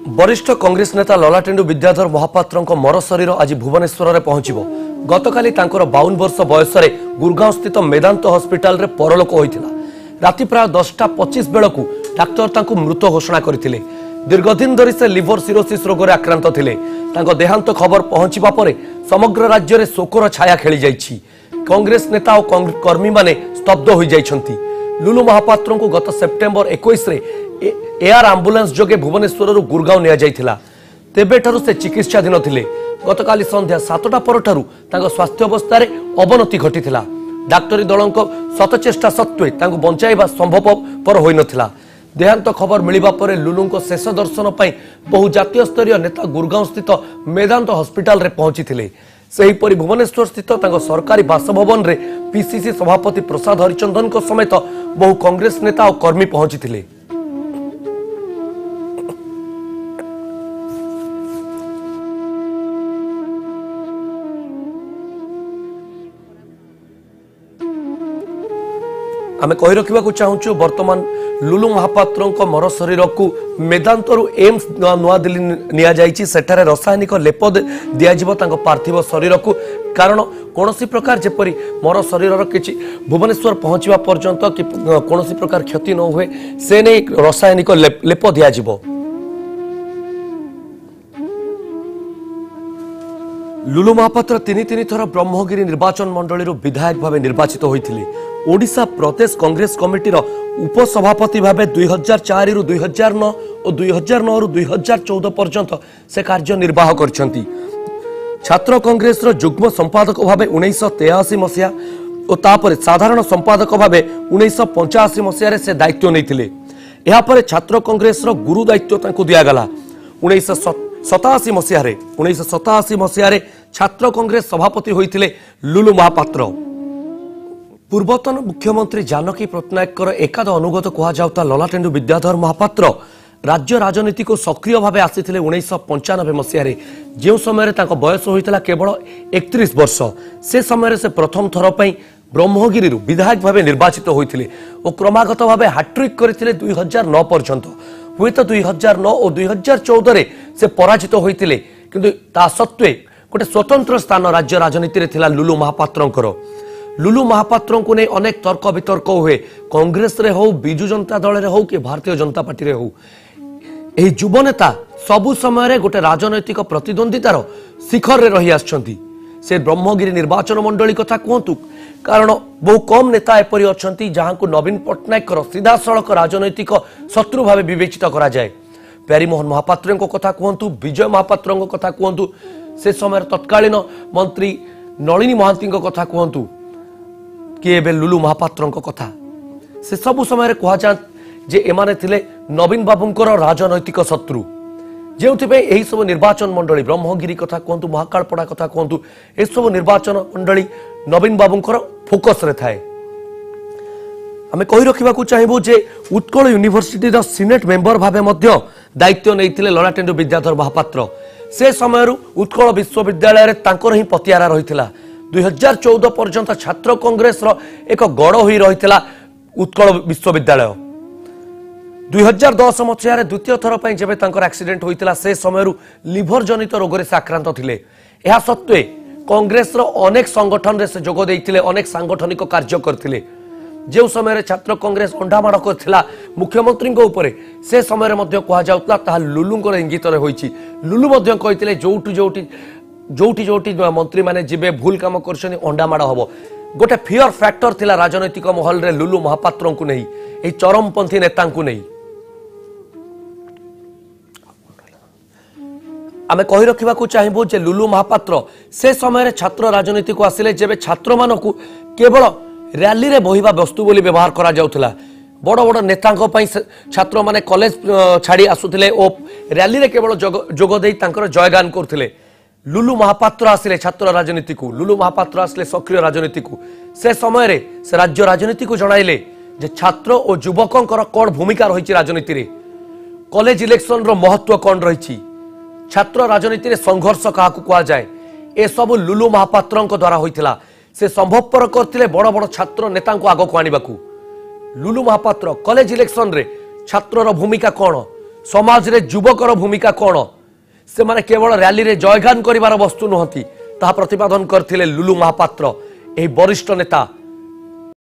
वरिष्ठ कांग्रेस नेता ललाटेन्दु विद्याधर महापात्र मर शरीर आज भुवनेश्वर में पहुंच गतकाली 52 वर्ष बयस गुरगांव स्थित मेदांत हॉस्पिटल रे परलोक होता। राति प्राय 10:25 बेलू डाक्तर तांको मृत घोषणा करथिले। दीर्घदिन धरी से लिवर सिरोसिस रोग रे आक्रांत थिले। तांको देहांत खबर पहुंचीबा परे समग्र राज्य रे शोकर छाया खेली जाइछि। कांग्रेस नेता और कर्मी माने स्तब्ध हो जाइछंती। लुलु महापात्र को गत सेप्टेम्बर 21 रे एयर आंबुलांस जोगे भुवनेश्वर गुरगांव निया जाइथिला। तेबेठारु से चिकित्साधीन थिले। गतकाली संध्या 7टा परठारु तांको स्वास्थ्य अवस्था अवनति घटिथिला। डाक्तरी दलक शतचेष्टा सत्वे तांको बंचाइबा संभवपर होई नथिला। देहांत खबर मिलिबा परे लुलुंको शेष दर्शन पाई बहु जातीय स्तरीय नेता गुरगांव स्थित मेदांत हॉस्पिटल रे पहुंचीथिले। सेहीपरि भुवनेश्वर स्थित तांको सरकारी बासभवन रे पीसीसी सभापति प्रसाद हरिचंदन को समेत बहु कांग्रेस नेता और कर्मी पहुंचीथिले। आमे कहि रखिबा चाहूँ वर्तमान लुलु महापात्र मर शरीर को मेदांतरु एम्स नुआ दिल्ली निया जाइछि। सेठारे रासायनिक लेप दियाजिबो तांको पार्थिव शरीर को। कारण कोनोसी प्रकार जेपरी मर शरीर किछि भुवनेश्वर पहुंचवा पर्यंत कि कोनोसी प्रकार क्षति न हुए से नै रासायनिक लेप दियाजिबो। लुलु महापात्र तीन थर ब्रह्मगिरी निर्वाचन मंडली विधायक भाव निर्वाचित होइथिले। ओडिशा प्रदेश कांग्रेस कमिटीर उपसभापति भाव 2004 रु 2009 और 2009 रु 2014 पर्यंत से कार्य निर्वाह करछंती। छात्र कांग्रेस युग्म संपादक भाव 1983 मसीहा और तापर साधारण संपादक भाव 1985 मसीह से दायित्व नैथिले। एहा परे छात्र कांग्रेस गुरु दायित्व तांको दियागला। 1987 मसीह छात्र कांग्रेस सभापति होइथिले लुलु महापात्र। पूर्वतन मुख्यमंत्री जानकी पट्टनायक एकाद अनुगत कहुता ललाटेन्दु विद्याधर महापात्र राज्य राजनीति को सक्रिय भाव आसी 1995 मसीह जो समय बयस होता केवल 31 वर्ष। से समय से प्रथम थर पर ब्रह्मगिरी विधायक भाव निर्वाचित होते और क्रमागत भाव हाट्रिक करते 2009 पर्यंत। हुए तो 2009 और 2014 से पराजित होते किंतु ता सत्वे गोटे स्वतंत्र स्थान राज्य राजनीति थिला लुलु महापात्र। लुलु महापात्र को नहीं अनेक तर्क वितर्क हुए कांग्रेस रे हो, बिजु जनता दल रे हो कि भारतीय जनता पार्टी रे हो। एही युव नेता सबु समय गोटे राजनैतिक प्रतिद्वंदितार शिखर रे रही आछंती। से ब्रह्मगिरी निर्वाचन मंडली कथा कहतु कारण बहु कम नेता एपरी अछंती जहां को नवीन पट्टनायक सीधा सड़क राजनैतिक शत्रु भाव विवेचित करा जाए। प्यारीमोहन महापात्र कथा कहतु, विजय महापात्र कथा कहतु, से समय तत्कालीन मंत्री नलिनी महांती कथा कहतु कि एबे लुलु महापात्र कथा से सबु समय कहुजा जे एमाने थिले नवीन बाबूंकर राजनैतिक शत्रु। जो यही सब निर्वाचन मंडली ब्रह्मगिरी कथा कहतु, महाकालपड़ा कथा कहतु, ए सब निर्वाचन मंडली नवीन बाबूंकर फोकस रे थाए। आमे कहि रखिबा चाहबू जे उत्कल यूनिवर्सिटी सीनेट मेंबर भावे मध्य दायित्व नैथिले ललाटेन्दु विद्याधर महापात्र। से समय उत्कल विश्वविद्यालय रे तांकर ही पतियारा रहिथिला। 2014 पर्यंत छात्र कांग्रेस एक गड़ हो रही उत्कल विश्वविद्यालय। 2010 मसीह द्वितीय थर पर जब एक्सीडेंट होता से समय लिभर जनित रोग से आक्रांत थिले। यह सत्वे कांग्रेस अनेक संगठन रे से जोग देइथिले, अनेक सांगठनिक कार्य करथिले। जो समय छात्र कांग्रेस अंडामाड़ करथिला मुख्यमंत्री उपरे से समय कह जाउतला ता लुलुंकर इंगित रे होईछि। लुलु मध्य कहिथिले जोटी जोटी मंत्री माने जिबे भूल काम करछनी अंडामाड़ हबो। गोटे फियर फैक्टर थिला राजनैतिक महल रे लुलु महापात्र को नहीं, ए चरमपंथी नेता को नहीं। आमे कहि रखिबा चाहबू जे लुलु महापात्र से समय छात्र राजनीति को आसिले जेबे छात्र मानकु केवल रैली रे बहिबा वस्तु बोली व्यवहार करा जाउथला। बड़ बड़ नेतांको पई छात्र माने कॉलेज छाड़ी आसुथिले ओ रैली रे केवल जोग देई तांकर जयगान करथिले। लुलु महापात्र आसिले छात्र राजनीति को, लुलु महापात्र आसिले सक्रिय राजनीति को। से समय रे से राज्य राजनीति को जणाइले जे छात्र और युवकंकर कोन भूमिका रहिछि राजनीति रे, कॉलेज इलेक्शन रो महत्व कोन रहिछि, छात्र राजनीति रे संघर्ष काहाकु कुआ जाए, ए सब लुलु महापात्र द्वारा होइथिला। से संभवपर करथिले बड़ बड़ छात्र नेता को आगो को आनिबाकू। लुलु महापात्र कॉलेज इलेक्शन रे छात्रर भूमिका कोन, समाज रे युवकर भूमिका कौन से माने केवल रैली रे जयगान करिवार वस्तु नहंती ताहा प्रतिपादन करथिले लुलु महापात्र एही वरिष्ठ नेता